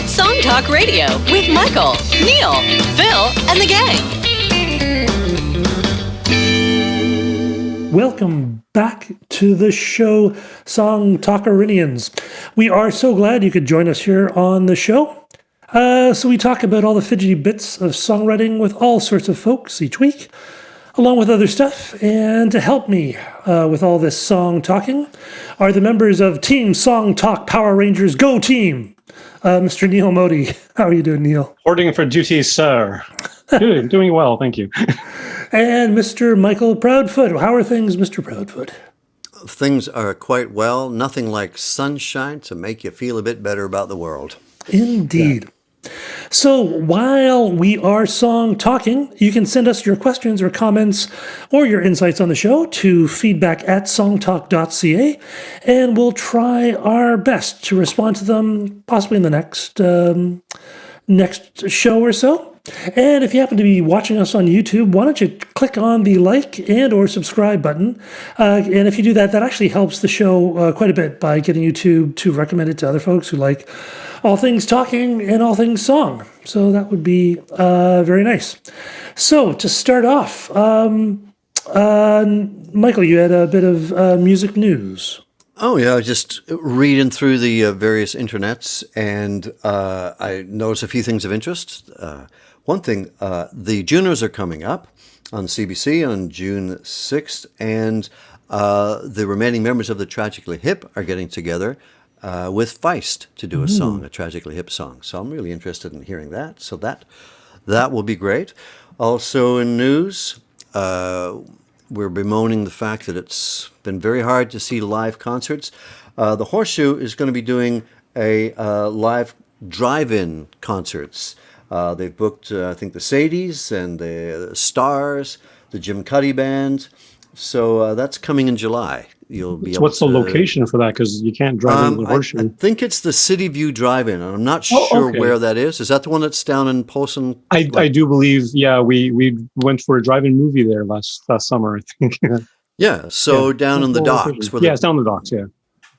It's Song Talk Radio with Michael, Neil, Phil, and the gang. Welcome back to the show, Song Talkerinians. We are so glad you could join us here on the show. So we talk about all the fidgety bits of songwriting with all sorts of folks each week, along with other stuff. And to help me with all this song talking are the members of Team Song Talk Power Rangers Go Team. Mr. Neil Modi. How are you doing, Neil? Reporting for duty, sir. Doing well, thank you. And Mr. Michael Proudfoot. How are things, Mr. Proudfoot? Things are quite well. Nothing like sunshine to make you feel a bit better about the world. Indeed. Yeah. So while we are song talking, you can send us your questions or comments or your insights on the show to feedback@songtalk.ca, and we'll try our best to respond to them possibly in the next show or so. And if you happen to be watching us on YouTube, why don't you click on the like and or subscribe button. And if you do that, that actually helps the show quite a bit by getting YouTube to recommend it to other folks who like all things talking and all things song. So that would be very nice. So to start off, Michael, you had a bit of music news. Oh, yeah, just reading through the various internets, and I noticed a few things of interest. One thing, the Junos are coming up on CBC on June 6th, and the remaining members of the Tragically Hip are getting together with Feist to do a song, a Tragically Hip song. So I'm really interested in hearing that. So that will be great. Also in news, we're bemoaning the fact that it's been very hard to see live concerts. The Horseshoe is going to be doing a live drive-in concerts. They've booked, I think, the Sadies and the Stars, the Jim Cuddy Band. So that's coming in July. You'll be able What's the location for that? Because you can't drive in the Horseshoe. I think it's the City View Drive-In. I'm not sure where that is. Is that the one that's down in Polson? I do believe, yeah, we went for a drive-in movie there last summer, I think. Yeah, so down in the docks. It's down the docks, yeah.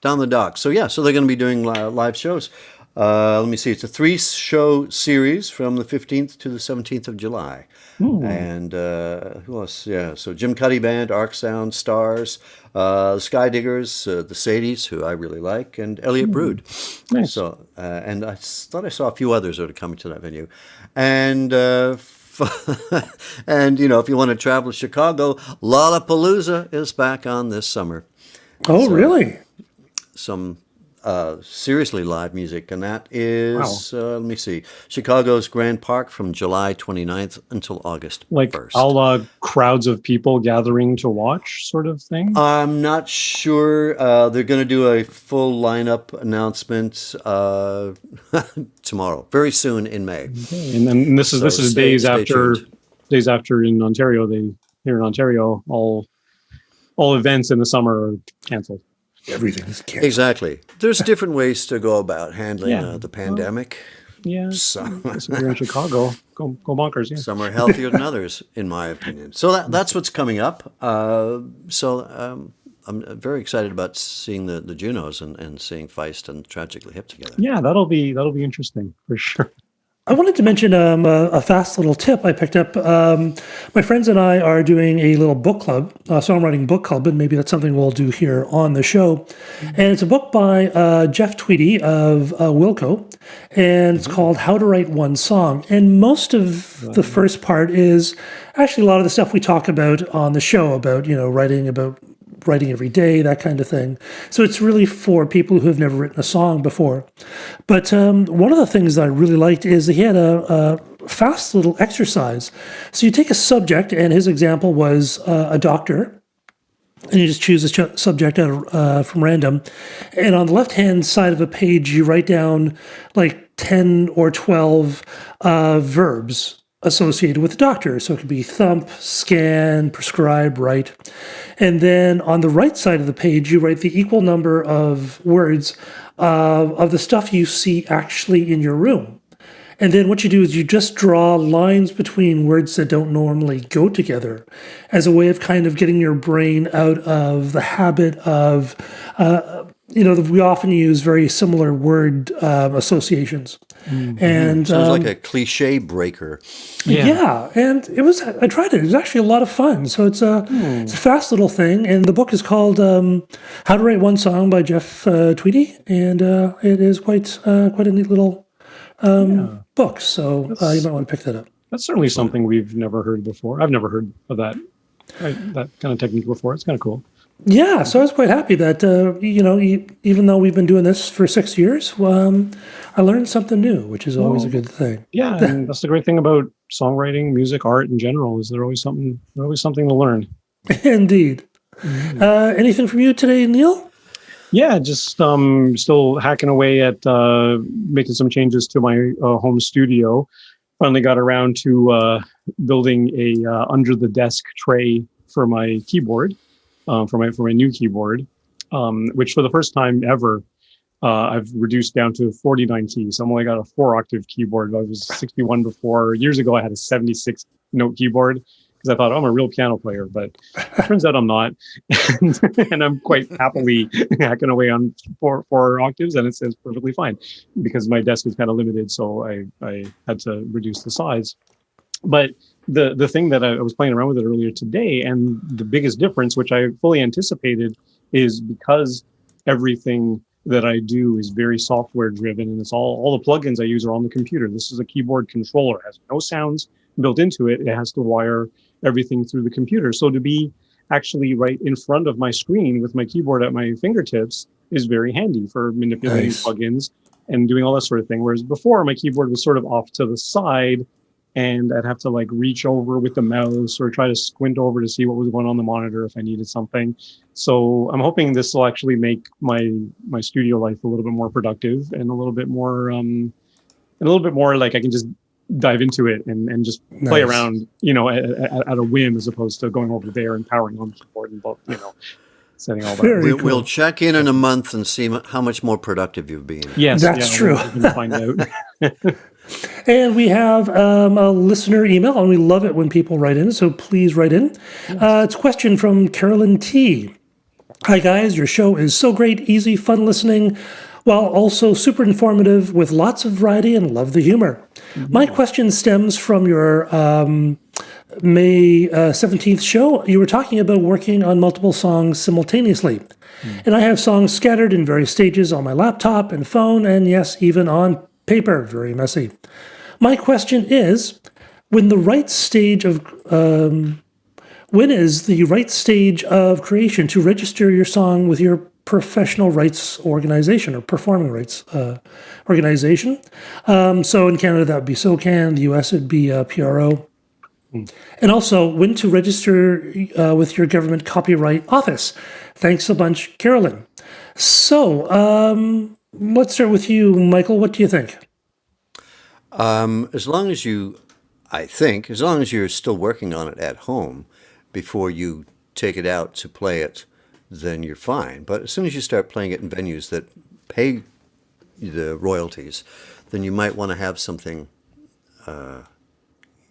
Down the docks. So yeah, so they're going to be doing live shows. Let me see. It's a 3-show series from the 15th to the 17th of July. Ooh. And who else? Yeah, so Jim Cuddy Band, Arc Sound, Stars, Sky Diggers, the Sadies, who I really like, and Elliott Brood. Nice. So, and I thought I saw a few others that are coming to that venue. And and you know, if you want to travel to Chicago, Lollapalooza is back on this summer. Oh, so, really? Some seriously live music, and that is, let me see, Chicago's Grand Park from July 29th until August 1st. All crowds of people gathering to watch sort of thing? I'm not sure. They're going to do a full lineup announcement tomorrow, very soon in May. Okay. And then this is days after in Ontario. Here in Ontario, all events in the summer are canceled. Everything is canceled. Exactly. There's different ways to go about handling the pandemic. Yeah. So if you're in Chicago, go bonkers. Yeah. Some are healthier than others, in my opinion. So that's what's coming up. I'm very excited about seeing the Junos and seeing Feist and Tragically Hip together. Yeah, that'll be interesting for sure. I wanted to mention a fast little tip I picked up. My friends and I are doing a little book club, songwriting book club, and maybe that's something we'll do here on the show. And it's a book by Jeff Tweedy of Wilco, and it's called How to Write One Song. And most of the first part is actually a lot of the stuff we talk about on the show about, writing every day, that kind of thing. So it's really for people who have never written a song before. But one of the things that I really liked is that he had a fast little exercise. So you take a subject, and his example was a doctor, and you just choose a subject out from random. And on the left-hand side of a page, you write down like 10 or 12 verbs associated with the doctor. So it could be thump, scan, prescribe, write. And then on the right side of the page, you write the equal number of words of the stuff you see actually in your room. And then what you do is you just draw lines between words that don't normally go together as a way of kind of getting your brain out of the habit of we often use very similar word associations. And sounds like a cliche breaker. Yeah, and I tried it. It was actually a lot of fun. So it's a fast little thing, and the book is called "How to Write One Song" by Geoff Tweedy, and it is quite a neat little book. So you might want to pick that up. That's certainly something we've never heard before. I've never heard of that kind of technique before. It's kind of cool. Yeah, so I was quite happy that, even though we've been doing this for 6 years, I learned something new, which is always a good thing. Yeah, and that's the great thing about songwriting, music, art in general, is there's always something to learn. Indeed. Anything from you today, Neil? Yeah, just still hacking away at making some changes to my home studio. Finally got around to building a under-the-desk tray for my keyboard. For my new keyboard, which for the first time ever, I've reduced down to 49 keys. So I'm only got a 4-octave keyboard. I was 61 before. Years ago, I had a 76-note keyboard because I thought, I'm a real piano player, but it turns out I'm not. And I'm quite happily hacking away on four octaves, and it's perfectly fine because my desk is kind of limited. So I had to reduce the size. But the thing that I was playing around with it earlier today, and the biggest difference, which I fully anticipated, is because everything that I do is very software driven, and it's all the plugins I use are on the computer. This is a keyboard controller. It has no sounds built into it. It has to wire everything through the computer. So to be actually right in front of my screen with my keyboard at my fingertips is very handy for manipulating plugins and doing all that sort of thing. Whereas before, my keyboard was sort of off to the side, and I'd have to reach over with the mouse or try to squint over to see what was going on the monitor if I needed something. So I'm hoping this will actually make my studio life a little bit more productive and a little bit more like I can just dive into it and just play around, at a whim, as opposed to going over there and powering on the keyboard and setting all that. We'll check in a month and see how much more productive you've been. Yes, that's true. We'll find out. And we have a listener email, and we love it when people write in, so please write in. It's a question from Carolyn T. Hi, guys. Your show is so great, easy, fun listening, while also super informative with lots of variety, and love the humor. My question stems from your May 17th show. You were talking about working on multiple songs simultaneously. And I have songs scattered in various stages on my laptop and phone, and yes, even on paper. Very messy. My question is, when is the right stage of creation to register your song with your professional rights organization or performing rights organization? So in Canada, that would be SOCAN. The US, it'd be PRO. And also, when to register with your government copyright office. Thanks a bunch, Carolyn. So, let's start with you, Michael. What do you think? As long as you're still working on it at home before you take it out to play it, then you're fine. But as soon as you start playing it in venues that pay the royalties, then you might want to have something,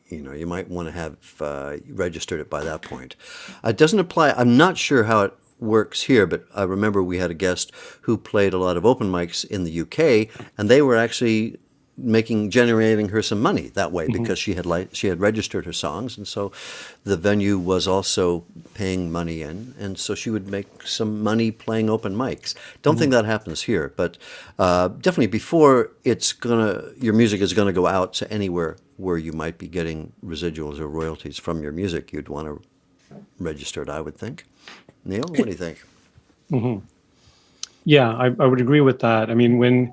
you might want to have registered it by that point. It doesn't apply. I'm not sure how it works here, but I remember we had a guest who played a lot of open mics in the UK, and they were actually generating her some money that way because she had registered her songs, and so the venue was also paying money in, and so she would make some money playing open mics. Don't think that happens here, but definitely before your music is gonna go out to anywhere where you might be getting residuals or royalties from your music, you'd want to register it, I would think. Neil, what do you think? Yeah, I would agree with that. I mean, when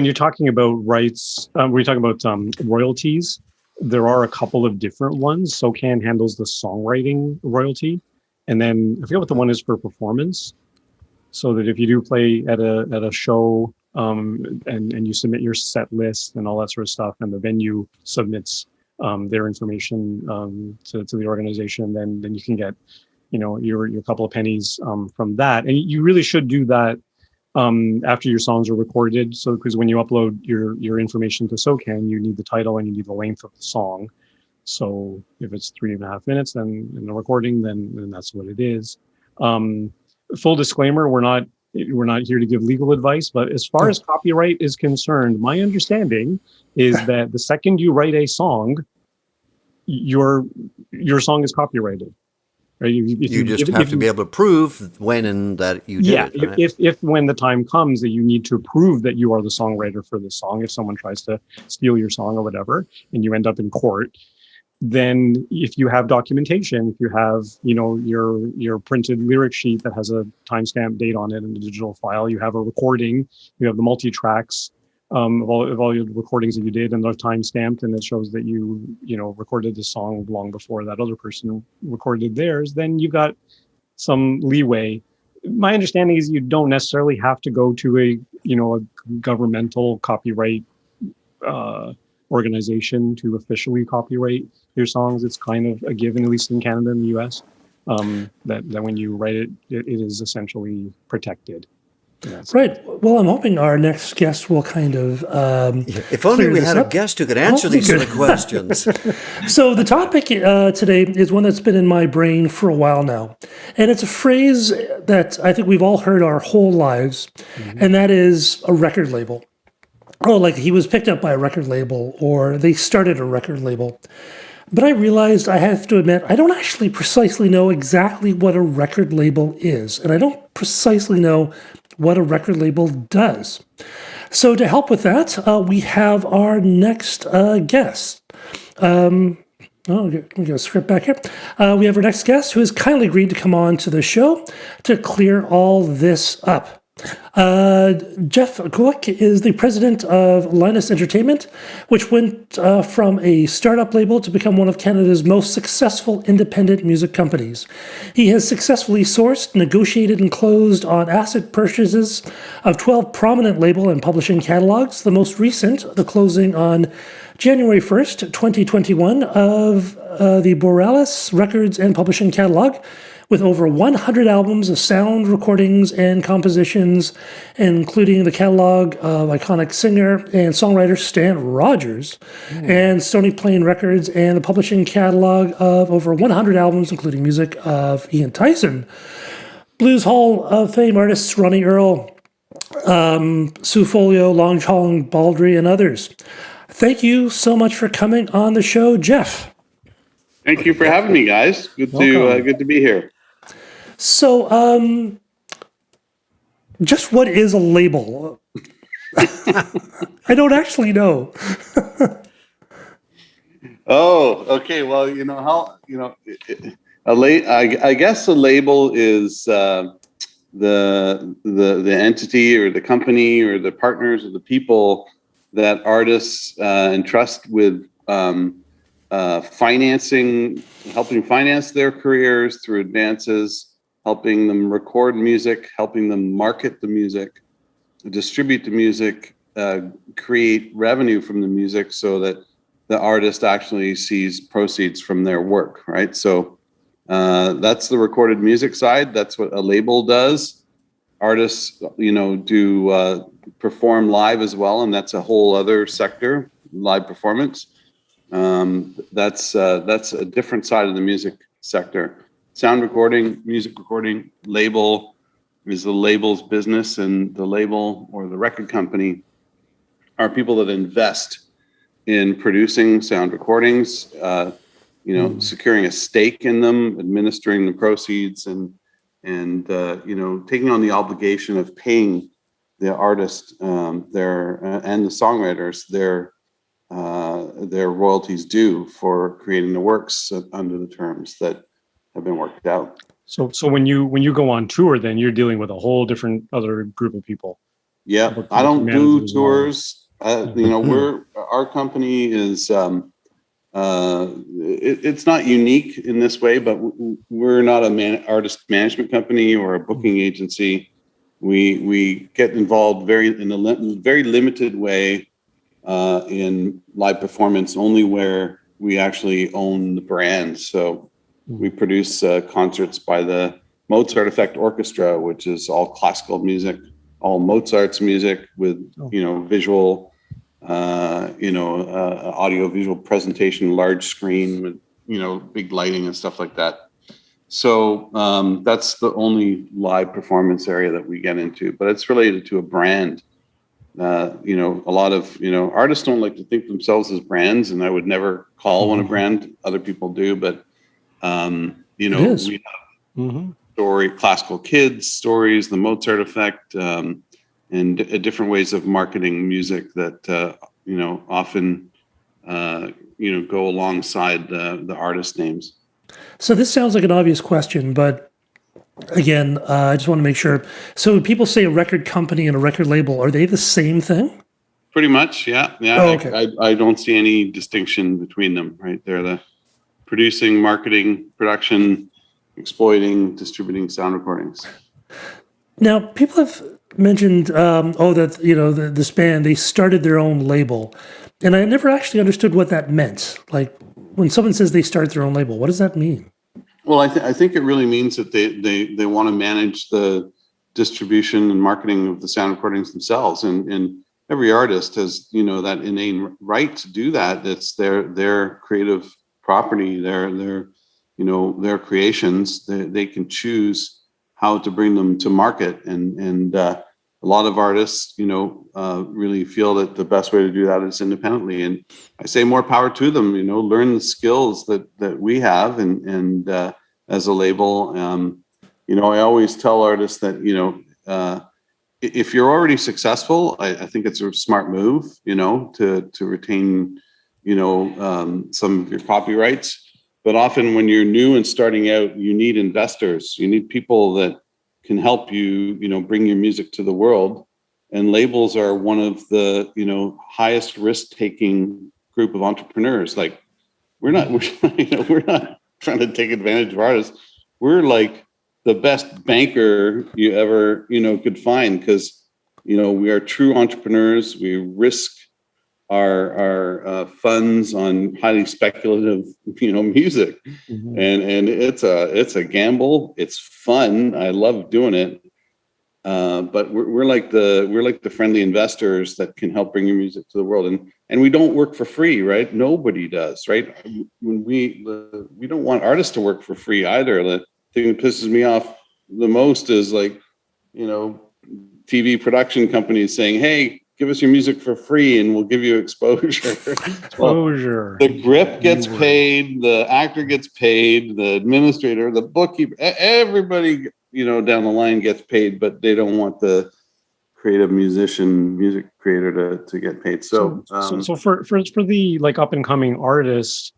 you're talking about rights, when you're talking about royalties, there are a couple of different ones. SOCAN handles the songwriting royalty, and then I forget what the one is for performance. So that if you do play at a show and you submit your set list and all that sort of stuff, and the venue submits their information to the organization, then you can get your couple of pennies from that. And you really should do that after your songs are recorded. So, because when you upload your information to SOCAN, you need the title and you need the length of the song. So if it's 3.5 minutes, then in the recording, then that's what it is. Full disclaimer, we're not we're not here to give legal advice, but as far as copyright is concerned, my understanding is that the second you write a song, your song is copyrighted. Right? You just have to be able to prove when and that you did it. Right? If when the time comes that you need to prove that you are the songwriter for the song, if someone tries to steal your song or whatever, and you end up in court, then if you have documentation, if you have, your printed lyric sheet that has a timestamp date on it in a digital file, you have a recording, you have the multi-tracks of all your recordings that you did, and they're time-stamped, and it shows that you recorded the song long before that other person recorded theirs, then you've got some leeway. My understanding is you don't necessarily have to go to a governmental copyright organization to officially copyright your songs. It's kind of a given, at least in Canada and the US, that when you write it, it is essentially protected. Right. Well, I'm hoping our next guest will kind of if only we had a guest who could answer these sort of questions. So the topic today is one that's been in my brain for a while now. And it's a phrase that I think we've all heard our whole lives, and that is a record label. Oh, like he was picked up by a record label, or they started a record label. But I realized, I have to admit, I don't actually precisely know exactly what a record label is. And I don't precisely know what a record label does. So to help with that, we have our next guest. Let me get a script back here. We have our next guest who has kindly agreed to come on to the show to clear all this up. Geoff Kulawick is the president of Linus Entertainment, which went from a startup label to become one of Canada's most successful independent music companies. He has successfully sourced, negotiated, and closed on asset purchases of 12 prominent label and publishing catalogs, the most recent, the closing on January 1st, 2021, of the Borealis Records and Publishing catalog, with over 100 albums of sound recordings and compositions, including the catalog of iconic singer and songwriter Stan Rogers, and Stony Plain Records, and the publishing catalog of over 100 albums, including music of Ian Tyson, Blues Hall of Fame artists Ronnie Earl, Sue Folio, John Baldry, and others. Thank you so much for coming on the show, Geoff. Thank you for having me, guys. Good to be here. So, just what is a label? I don't actually know. Oh, okay. Well, I guess a label is the entity or the company or the partners or the people that artists entrust with financing, helping finance their careers through advances, helping them record music, helping them market the music, distribute the music, create revenue from the music so that the artist actually sees proceeds from their work, right? So that's the recorded music side. That's what a label does. Artists, do perform live as well, and that's a whole other sector, live performance. That's a different side of the music sector. Sound recording, music recording, label is the label's business, and the label or the record company are people that invest in producing sound recordings, securing a stake in them, administering the proceeds, and taking on the obligation of paying the artist and the songwriters their royalties due for creating the works under the terms that have been worked out. So when you go on tour, then you're dealing with a whole different other group of people. Yeah, I don't do tours. Our company is it's not unique in this way, but we're not a artist management company or a booking agency. We get involved in a very limited way in live performance, only where we actually own the brand. So we produce concerts by the Mozart Effect Orchestra, which is all classical music, all Mozart's music with visual, audio visual presentation, large screen with big lighting and stuff like that. So that's the only live performance area that we get into, but it's related to a brand. You know, a lot of, you know, artists don't like to think themselves as brands, and I would never call one a brand. Other people do, but you know, we have classical kids stories, the Mozart effect, and different ways of marketing music that you know, often you know, go alongside the artist names. So this sounds like an obvious question, but again, I just want to make sure. So when people say a record company and a record label, are they the same thing? Pretty much, yeah. Oh, okay. I don't see any distinction between them, right? They're the producing, marketing, production, exploiting, distributing sound recordings. Now, people have mentioned, that, you know, this band, they started their own label. And I never actually understood what that meant. Like, when someone says they start their own label, what does that mean? Well, I think it really means that they want to manage the distribution and marketing of the sound recordings themselves. And every artist has, you know, that innate right to do that. It's their creative property, their you know, their creations. They can choose how to bring them to market. And a lot of artists, you know, really feel that the best way to do that is independently. And I say more power to them, you know, learn the skills that we have. And as a label, you know, I always tell artists that, you know, if you're already successful, I think it's a smart move, you know, to retain, you know, some of your copyrights. But often when you're new and starting out, you need investors. You need people that can help you, you know, bring your music to the world. And labels are one of the, you know, highest risk-taking group of entrepreneurs. Like, we're not trying to take advantage of artists. We're like the best banker you ever, you know, could find, because, you know, we are true entrepreneurs. We risk our funds on highly speculative, you know, music, and it's a gamble. It's fun. I love doing it, but we're like the friendly investors that can help bring your music to the world. And we don't work for free, right? Nobody does, right? When we don't want artists to work for free either. The thing that pisses me off the most is, like, you know, TV production companies saying, "Hey, give us your music for free and we'll give you exposure." Exposure. Well, the grip gets paid, the actor gets paid, the administrator, the bookkeeper, everybody, you know, down the line gets paid, but they don't want the creative musician, music creator to get paid. So for the, like, up and coming artists,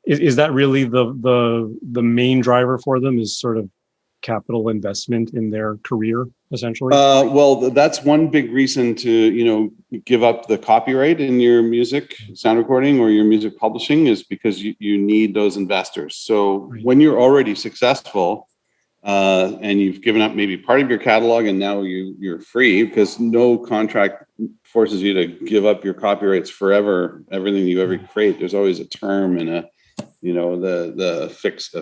is that really the main driver for them, is sort of capital investment in their career, essentially? Well, that's one big reason to, you know, give up the copyright in your music sound recording or your music publishing, is because you need those investors. So when you're already successful, and you've given up maybe part of your catalog, and now you're free, because no contract forces you to give up your copyrights forever, everything you ever create. There's always a term and a, you know, the fixed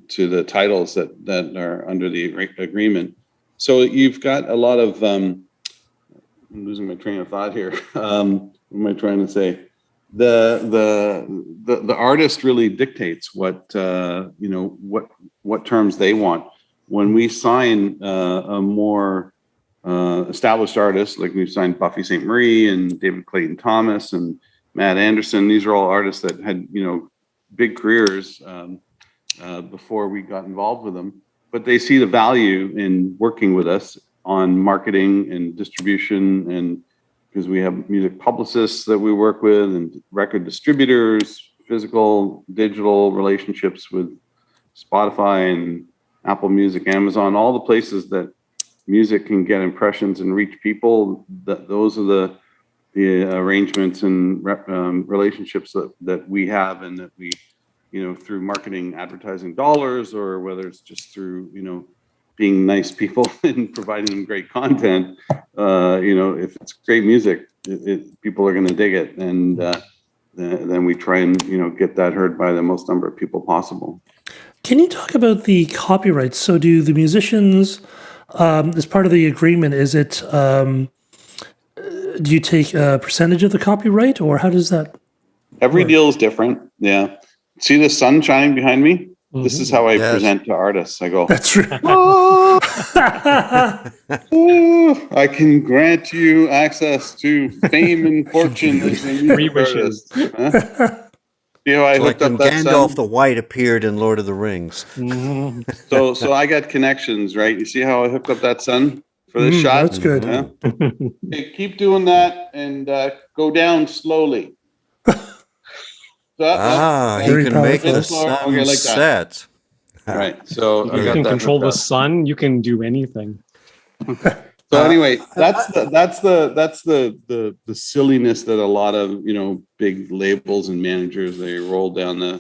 to the titles that are under the agreement. So you've got a lot of I'm losing my train of thought here. What am I trying to say? The artist really dictates what you know, what terms they want. When we sign a more established artist, like we've signed Buffy St. Marie and David Clayton Thomas and Matt Anderson, these are all artists that had, you know, big careers before we got involved with them, but they see the value in working with us on marketing and distribution, and because we have music publicists that we work with and record distributors, physical, digital relationships with Spotify and Apple Music, Amazon, all the places that music can get impressions and reach people. Those are the arrangements and relationships that we have, and that we, you know, through marketing, advertising dollars, or whether it's just through, you know, being nice people and providing them great content. You know, if it's great music, people are going to dig it, and then we try and, you know, get that heard by the most number of people possible. Can you talk about the copyrights? So do the musicians, as part of the agreement, is it, do you take a percentage of the copyright, or how does that Every work? deal is different. Yeah. See the sun shining behind me? This is how I present to artists. I go, That's right. oh, oh, I can grant you access to fame and fortune as a music artist. Huh? You know, I Like hooked when up that Gandalf son. the White appeared in Lord of the Rings. So I got connections, right? You see how I hooked up that son for this shot? That's good. Huh? Okay, keep doing that and go down slowly. He Very can make powerful. the Okay, sun like that. set. Right. So I You got can that control hooked the up. sun. You can do anything. So anyway, that's the silliness that a lot of big labels and managers, they roll down the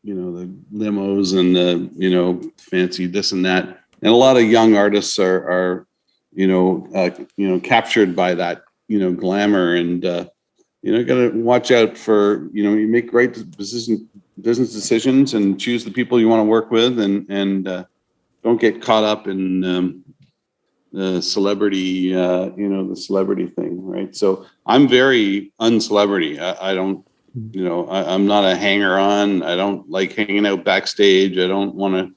limos and the fancy this and that, and a lot of young artists are captured by that glamour, and got to watch out for you make great business decisions and choose the people you want to work with, and don't get caught up in the celebrity, the celebrity thing, right? So I'm very uncelebrity. I don't, I'm not a hanger on. I don't like hanging out backstage. I don't want to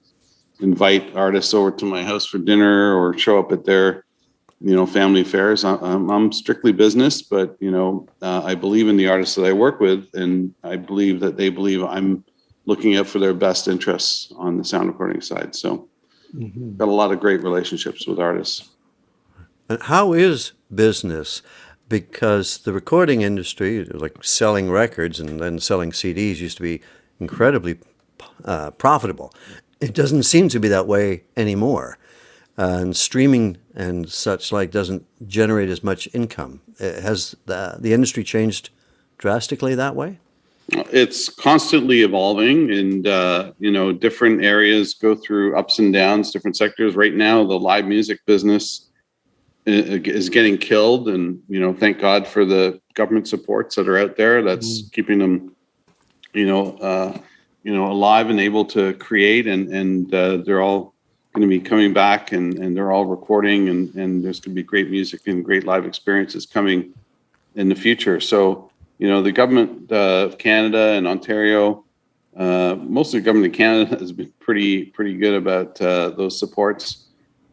invite artists over to my house for dinner or show up at their, family affairs. I'm strictly business, but, I believe in the artists that I work with, and I believe that they believe I'm looking out for their best interests on the sound recording side. So got a lot of great relationships with artists. And how is business? Because the recording industry, like selling records and then selling CDs, used to be incredibly profitable. It doesn't seem to be that way anymore. And streaming and such like doesn't generate as much income. Has the industry changed drastically that way? It's constantly evolving, and different areas go through ups and downs, different sectors. Right now, the live music business is getting killed, and thank God for the government supports that are out there that's keeping them alive and able to create, and they're all going to be coming back, and they're all recording, and there's going to be great music and great live experiences coming in the future. So the government of Canada and Ontario, mostly the government of Canada, has been pretty good about those supports.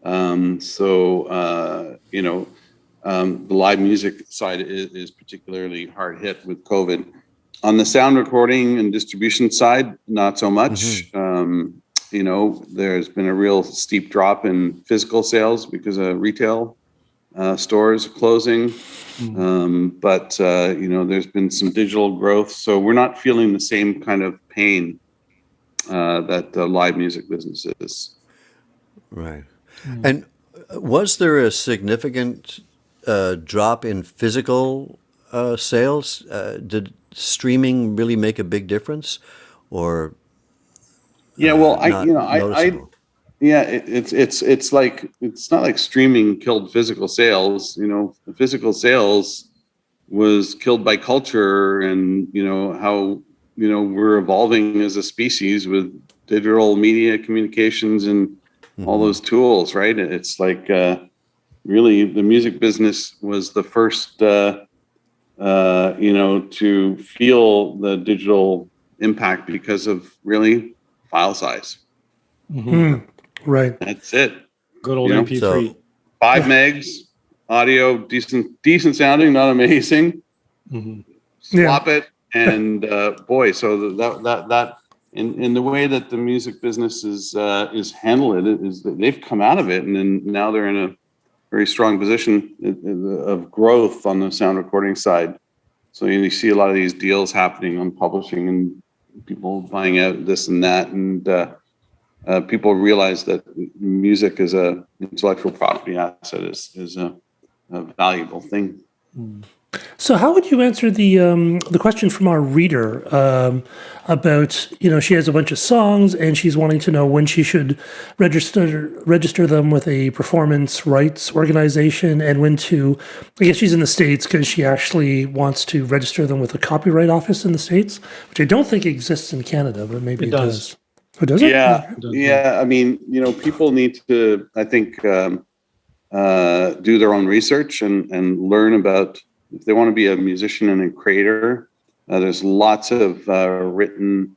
The live music side is particularly hard hit with COVID. On the sound recording and distribution side, not so much. There's been a real steep drop in physical sales because of retail stores closing. But there's been some digital growth, so we're not feeling the same kind of pain that the live music business is. Right. And was there a significant drop in physical sales? Did streaming really make a big difference, or? Yeah, well, it's not like streaming killed physical sales. Physical sales was killed by culture, and how we're evolving as a species with digital media communications and all those tools, right? It's like really the music business was the first to feel the digital impact because of really file size. Right. That's it. Good old MP3. So 5 megs, audio, decent sounding, not amazing. Swap it, and so that in the way that the music business is handled, it is that they've come out of it, and then now they're in a very strong position of growth on the sound recording side. So you see a lot of these deals happening on publishing and people buying out this and that, and people realize that music as a intellectual property asset is a valuable thing. So how would you answer the question from our reader about, she has a bunch of songs and she's wanting to know when she should register them with a performance rights organization, and when to, I guess she's in the States because she actually wants to register them with a copyright office in the States, which I don't think exists in Canada, but maybe it does. Oh, does it? Yeah. I mean, people need to, I think, do their own research and learn about, if they want to be a musician and a creator. There's lots of written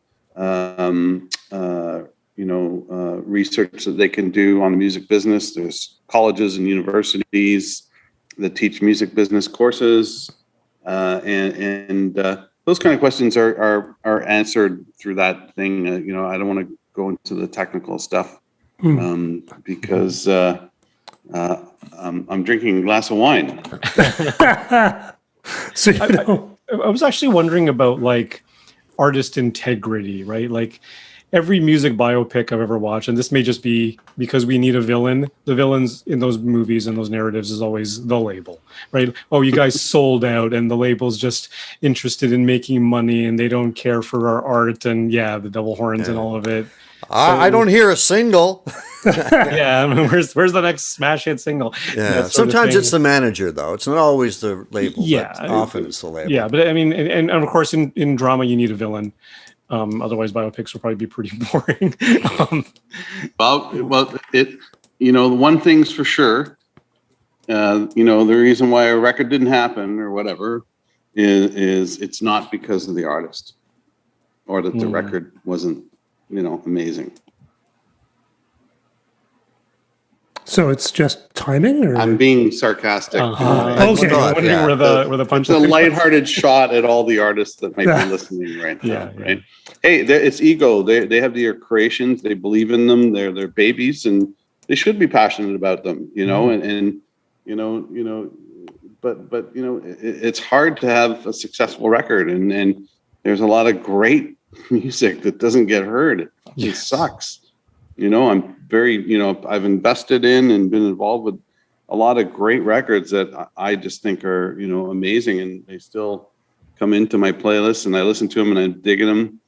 research that they can do on the music business. There's colleges and universities that teach music business courses, and those kind of questions are answered through that thing. I don't want to go into the technical stuff because I'm drinking a glass of wine. So, I was actually wondering about like artist integrity, right? Like every music biopic I've ever watched, and this may just be because we need a villain. The villains in those movies and those narratives is always the label, right? Oh, you guys sold out, and the label's just interested in making money, and they don't care for our art, and the devil horns and all of it. I don't hear a single. I mean, where's the next smash hit single? Yeah, sometimes it's the manager, though. It's not always the label. But often it's the label. Yeah, but I mean, and of course, in drama, you need a villain. Otherwise, biopics will probably be pretty boring. The one thing's for sure. The reason why a record didn't happen or whatever is it's not because of the artist, or that the record wasn't amazing. So it's just timing, or I'm being sarcastic. Okay. Where the punch. It's a lighthearted shot at all the artists that might be listening right now. Right? Hey, it's ego. They have their creations. They believe in them. They're their babies, and they should be passionate about them. But it's hard to have a successful record, and there's a lot of great music that doesn't get heard. It sucks. I'm very, I've invested in and been involved with a lot of great records that I just think are, amazing, and they still come into my playlist, and I listen to them and I'm digging them.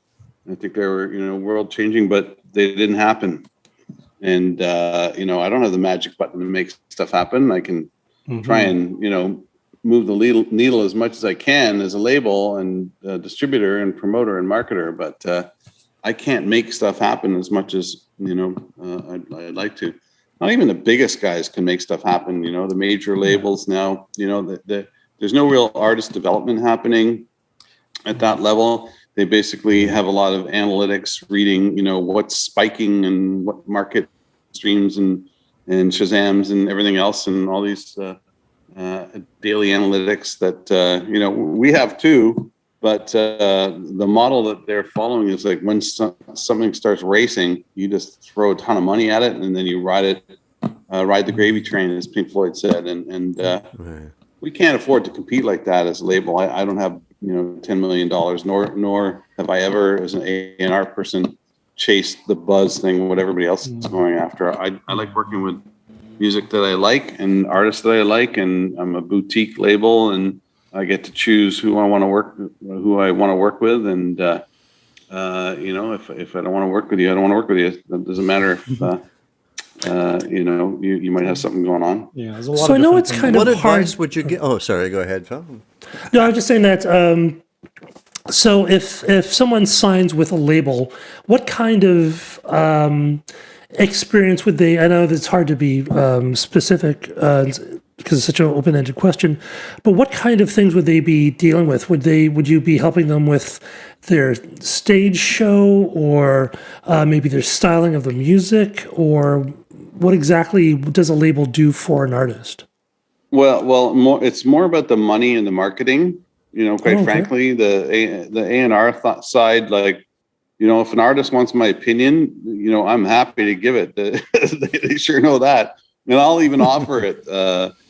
I think they were, world changing, but they didn't happen. And, I don't have the magic button to make stuff happen. I can try and, move the needle as much as I can as a label and distributor and promoter and marketer, but I can't make stuff happen as much as I'd like to. Not even the biggest guys can make stuff happen. The major labels now. There's no real artist development happening at that level. They basically have a lot of analytics, reading what's spiking and what market streams and Shazams and everything else, and all these daily analytics that we have too. But the model that they're following is like when something starts racing, you just throw a ton of money at it, and then you ride the gravy train, as Pink Floyd said. And we can't afford to compete like that as a label. I don't have $10 million, nor have I ever, as an A&R person, chased the buzz thing, what everybody else is going after. I like working with music that I like and artists that I like, and I'm a boutique label, and I get to choose who I want to work with, and if I don't want to work with you, I don't want to work with you. It doesn't matter if you might have something going on. Yeah, there's a lot. So I know it's kind of hard. What advice hard. would you give? Oh, sorry. Go ahead, Phil. No, I was just saying that. So if someone signs with a label, what kind of experience would they? I know that it's hard to be specific because it's such an open-ended question, but what kind of things would they be dealing with? Would you be helping them with their stage show, or maybe their styling of the music, or what exactly does a label do for an artist? Well, it's more about the money and the marketing. Quite frankly, the A&R side, like, if an artist wants my opinion, I'm happy to give it. They sure know that. And I'll even offer it,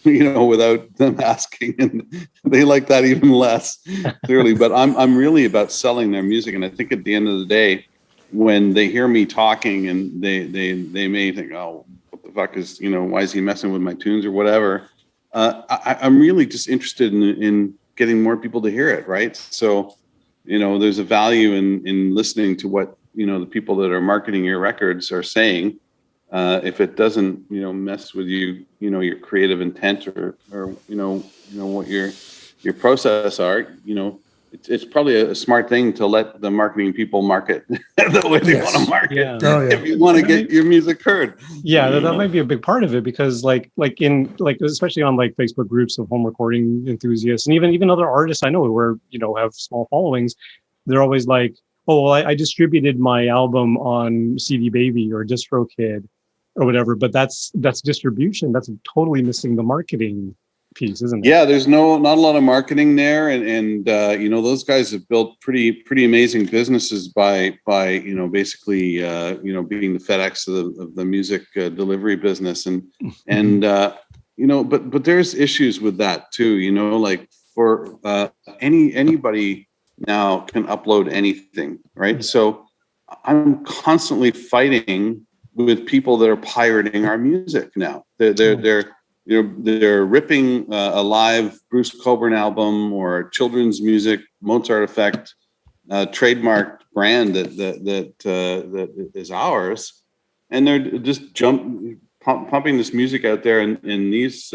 without them asking. And they like that even less, clearly. But I'm really about selling their music. And I think at the end of the day, when they hear me talking, and they may think, oh, what the fuck is, why is he messing with my tunes or whatever? I'm really just interested in getting more people to hear it, right? So, there's a value in listening to what, the people that are marketing your records are saying. If it doesn't, mess with you, your creative intent or what your process are, it's probably a smart thing to let the marketing people market the way they want to market. Yeah. If you want to get your music heard. Yeah, that might be a big part of it, because especially on like Facebook groups of home recording enthusiasts, and even other artists I know who have small followings, they're always like, oh, well, I distributed my album on CD Baby or DistroKid or whatever, but that's distribution. That's totally missing the marketing piece, isn't it? Yeah, there's not a lot of marketing there, and those guys have built pretty amazing businesses by basically being the FedEx of the music delivery business, and but there's issues with that too. Like for anybody now can upload anything, right? So I'm constantly fighting with people that are pirating our music now. They're ripping a live Bruce Cockburn album or children's music, Mozart Effect, trademarked brand that is ours, and they're just pumping this music out there. And these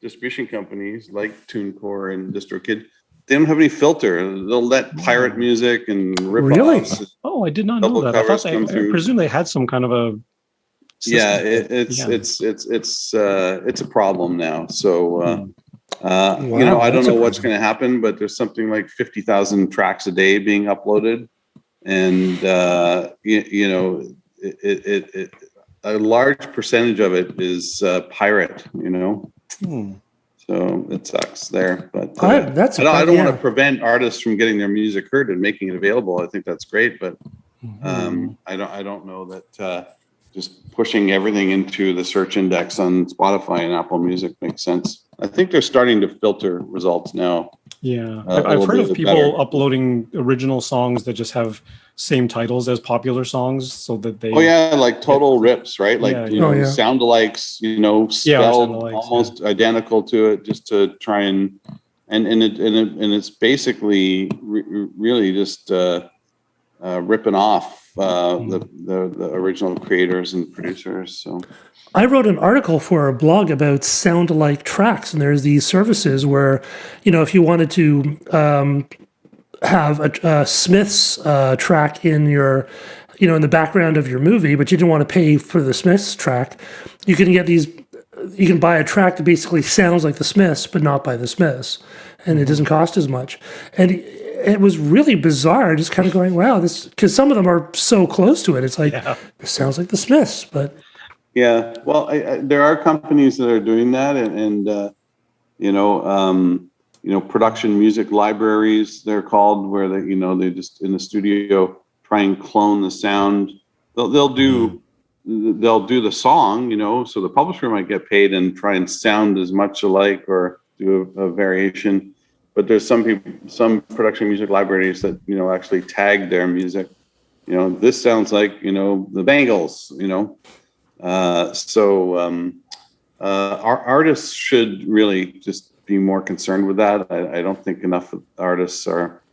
distribution companies like TuneCore and DistroKid, they don't have any filter. They'll let pirate music and rip offs. Oh, I did not know that. I thought I presume they had some kind of a system. Yeah, it's a problem now. So I don't know what's going to happen, but there's something like 50,000 tracks a day being uploaded, and a large percentage of it is pirate. So it sucks there, but I don't want to prevent artists from getting their music heard and making it available. I think that's great, but I don't know that just pushing everything into the search index on Spotify and Apple Music makes sense. I think they're starting to filter results now. Yeah, I've heard of people uploading original songs that just have same titles as popular songs, so that they. Oh yeah, like total rips, right? Like sound-alikes, spelled almost identical to it, just to try and it's basically really just ripping off the original creators and producers. So. I wrote an article for a blog about sound-alike tracks, and there's these services where, if you wanted to have a Smiths track in your, in the background of your movie, but you didn't want to pay for the Smiths track, you can get these. You can buy a track that basically sounds like the Smiths, but not by the Smiths, and it doesn't cost as much. And it was really bizarre, just kind of going, wow, this, because some of them are so close to it. It's like, this sounds like the Smiths, but. Yeah, well, there are companies that are doing that, and production music libraries, they're called, where they just in the studio try and clone the sound. They'll do the song, so the publisher might get paid and try and sound as much alike or do a variation. But there's some production music libraries that actually tag their music. This sounds like the Bangles. Our artists should really just be more concerned with that. I don't think enough artists are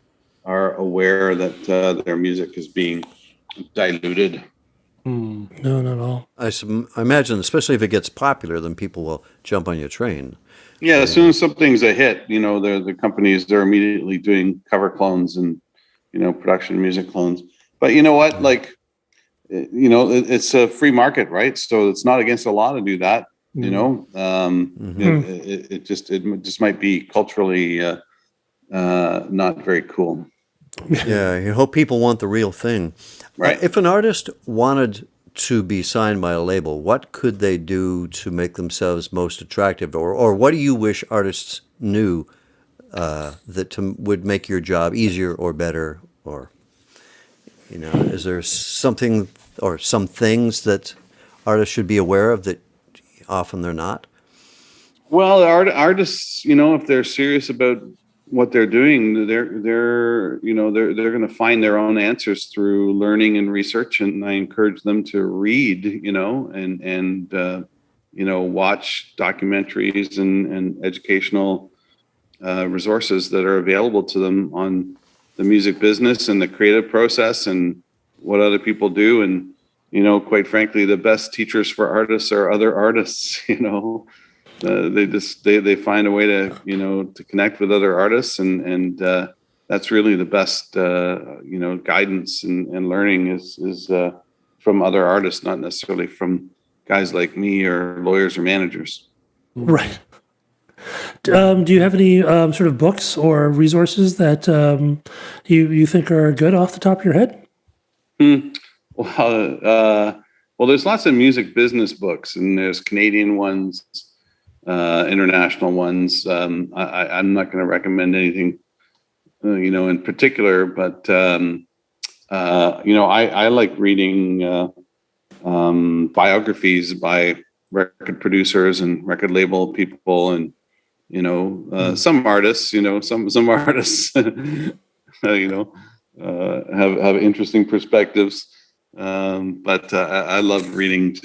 aware that their music is being diluted. No, not at all. I imagine, especially if it gets popular, then people will jump on your train. Yeah, as soon as something's a hit, the companies, they're immediately doing cover clones and production music clones. But you know what? Like, it's a free market, right? So it's not against the law to do that. It just might be culturally not very cool. Yeah, you hope people want the real thing. Right. If an artist wanted to be signed by a label, what could they do to make themselves most attractive? Or what do you wish artists knew would make your job easier or better? Or, is there something or some things that artists should be aware of that often they're not? Well, artists, if they're serious about what they're doing, they're going to find their own answers through learning and research, and I encourage them to read, and watch documentaries and educational resources that are available to them on the music business and the creative process and what other people do. And quite frankly, the best teachers for artists are other artists. They find a way to connect with other artists, and that's really the best guidance and learning is from other artists, not necessarily from guys like me or lawyers or managers. Right. Do you have any sort of books or resources that you think are good off the top of your head? Well, there's lots of music business books, and there's Canadian ones, international ones. I'm not going to recommend anything, in particular, but I like reading biographies by record producers and record label people, and some artists. Some artists, have interesting perspectives. But I love reading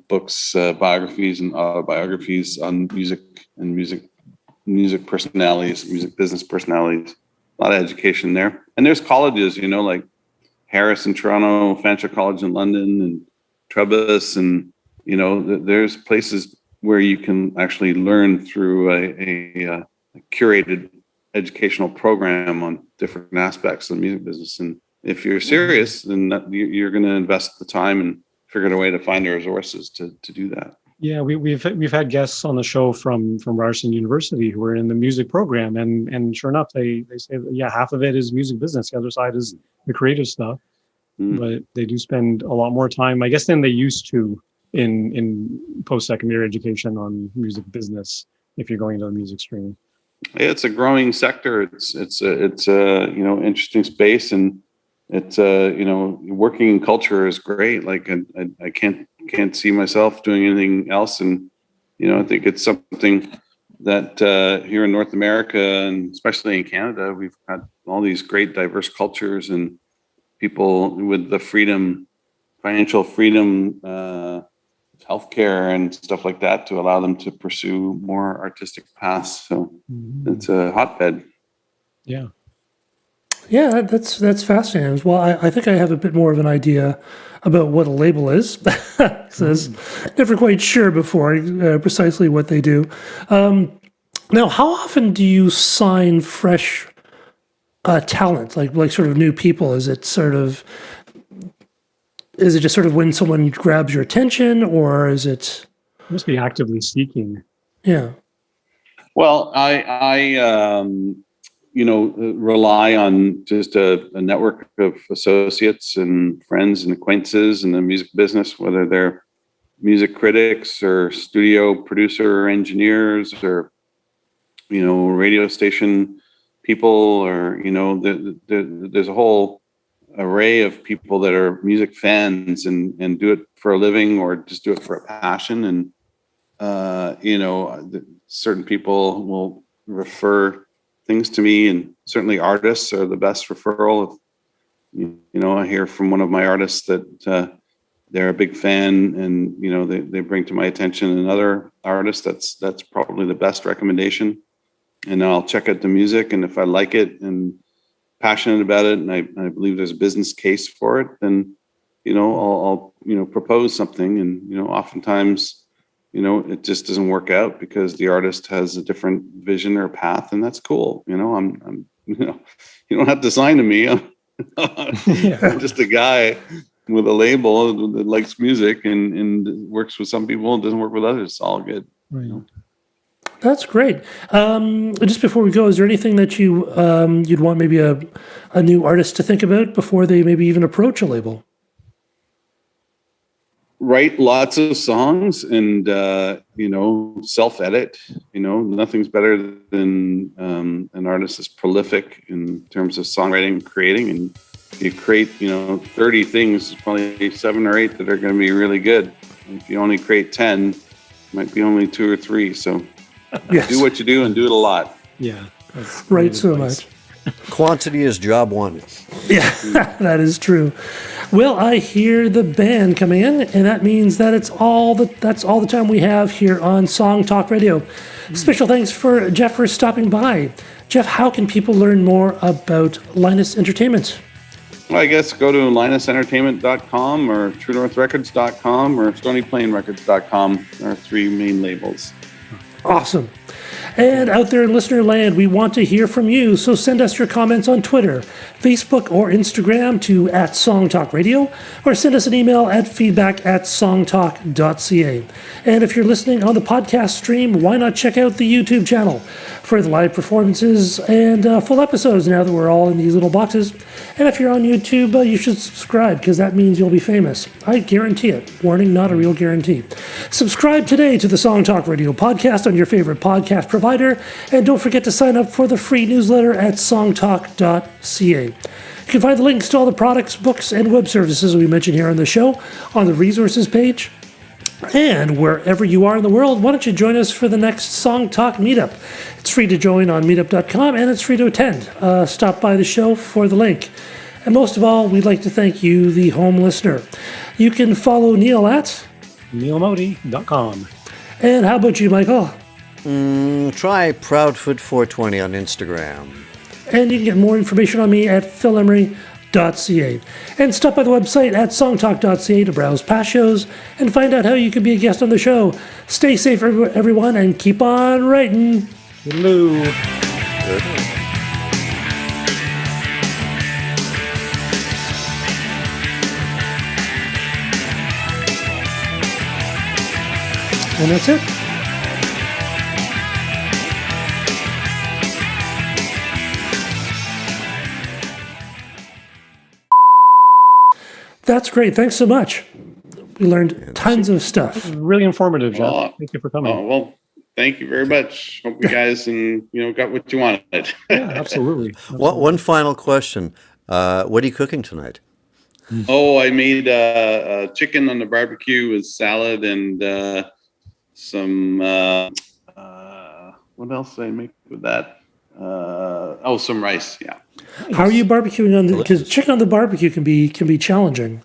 books, biographies and autobiographies on music and music personalities, music business personalities. A lot of education there. And there's colleges, like Harris in Toronto, Fanshawe College in London, and Trebas, and there's places where you can actually learn through a curated educational program on different aspects of the music business. And if you're serious, then you're going to invest the time and figure out a way to find the resources to do that. Yeah, we've had guests on the show from Ryerson University who are in the music program, and sure enough, they say that, half of it is music business, the other side is the creative stuff. But they do spend a lot more time, I guess, than they used to in post-secondary education on music business. If you're going to the music stream, it's a growing sector. It's a interesting space, and it's working in culture is great. Like I can't see myself doing anything else, and I think it's something that here in North America, and especially in Canada, we've got all these great diverse cultures and people with the freedom, financial freedom, healthcare and stuff like that to allow them to pursue more artistic paths. So it's a hotbed. Yeah. Yeah, that's fascinating as well. I think I have a bit more of an idea about what a label is. Because I was never quite sure before precisely what they do. Now, how often do you sign fresh talent, like sort of new people? Is it just sort of when someone grabs your attention, or is it? You must be actively seeking. Yeah. Well, I rely on just a network of associates and friends and acquaintances in the music business, whether they're music critics or studio producer engineers or, radio station people, or, there's a whole array of people that are music fans and do it for a living or just do it for a passion. And, certain people will refer things to me, and certainly artists are the best referral. If I hear from one of my artists that they're a big fan, and they bring to my attention another artist, that's probably the best recommendation. And I'll check out the music, and if I like it and passionate about it, and I believe there's a business case for it, then I'll propose something. And oftentimes it just doesn't work out because the artist has a different vision or path, and that's cool. I'm you don't have to sign to me. I'm just a guy with a label that likes music and works with some people and doesn't work with others. It's all good. Right. That's great. Just before we go, is there anything that you'd want maybe a new artist to think about before they maybe even approach a label? Write lots of songs and, self-edit. Nothing's better than an artist that's prolific in terms of songwriting and creating. And if you create, 30 things, probably 7 or 8 that are going to be really good. And if you only create 10, it might be only 2 or 3. So do what you do and do it a lot. Yeah. Right, so much. Quantity is job one. Yeah, that is true. Well, I hear the band coming in, and that means that that's all the time we have here on Song Talk Radio. Special thanks for Geoff for stopping by. Geoff, how can people learn more about Linus Entertainment? Well, I guess go to linusentertainment.com or truenorthrecords.com or stonyplainrecords.com. There are 3 main labels. Awesome. And out there in listener land, we want to hear from you, so send us your comments on Twitter, Facebook, or Instagram to @SongTalkRadio, or send us an email at feedback@songtalk.ca. And if you're listening on the podcast stream, why not check out the YouTube channel for the live performances and full episodes now that we're all in these little boxes. And if you're on YouTube, you should subscribe, because that means you'll be famous. I guarantee it. Warning, not a real guarantee. Subscribe today to the Song Talk Radio podcast on your favorite podcast provider, and don't forget to sign up for the free newsletter at songtalk.ca. You can find the links to all the products, books, and web services we mentioned here on the show on the resources page. And wherever you are in the world, why don't you join us for the next Song Talk meetup? It's free to join on meetup.com, and it's free to attend. Stop by the show for the link. And most of all, we'd like to thank you, the home listener. You can follow Neil at neilmodi.com. And how about you, Michael? Try Proudfoot420 on Instagram. And you can get more information on me at philemery.ca. And stop by the website at songtalk.ca to browse past shows and find out how you can be a guest on the show. Stay safe, everyone, and keep on writing. Hello. And that's it. That's great. Thanks so much. We learned tons of stuff. Really informative, John. Thank you for coming. Oh, well, thank you very much. Hope you guys got what you wanted. Yeah, absolutely. One final question. What are you cooking tonight? Oh, I made chicken on the barbecue with salad and some. What else did I make with that? Some rice. Yeah. How are you barbecuing on the? Because chicken on the barbecue can be challenging.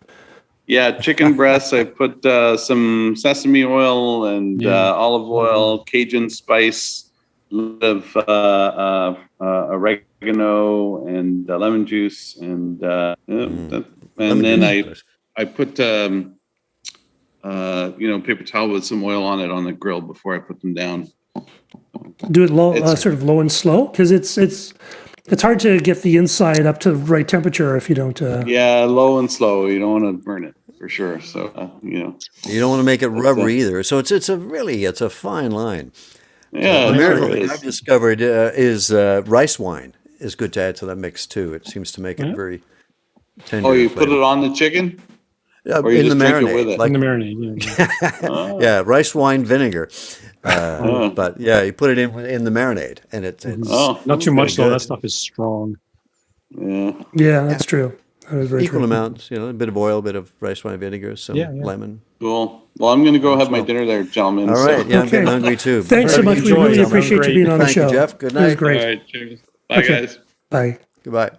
Yeah, chicken breasts. I put some sesame oil and olive oil, Cajun spice, a little of oregano and lemon juice, and then I put paper towel with some oil on it on the grill before I put them down. Do it low, sort of low and slow, because it's hard to get the inside up to the right temperature if you don't. Yeah, low and slow. You don't want to burn it for sure. So you don't want to make it rubbery either. So it's a fine line. Yeah, Another thing I've discovered is rice wine is good to add to that mix too. It seems to make it very tender. Oh, you put it on the chicken? Or you in the just drink it marinade, with it? In the marinade, yeah. Yeah, rice wine vinegar. But yeah, you put it in the marinade, and it's not too much though. That stuff is strong. Yeah, that's true. That is very equal true. amounts. A bit of oil, a bit of rice wine vinegar, some lemon. Cool. Well, I'm going to go have my dinner there, gentlemen. All right. Yeah, I'm getting Okay. hungry too. Thanks so much. We really appreciate you being on the Thank show. you, Jeff. Good It was night. great. All right. Cheers. Bye, guys. Bye. Goodbye.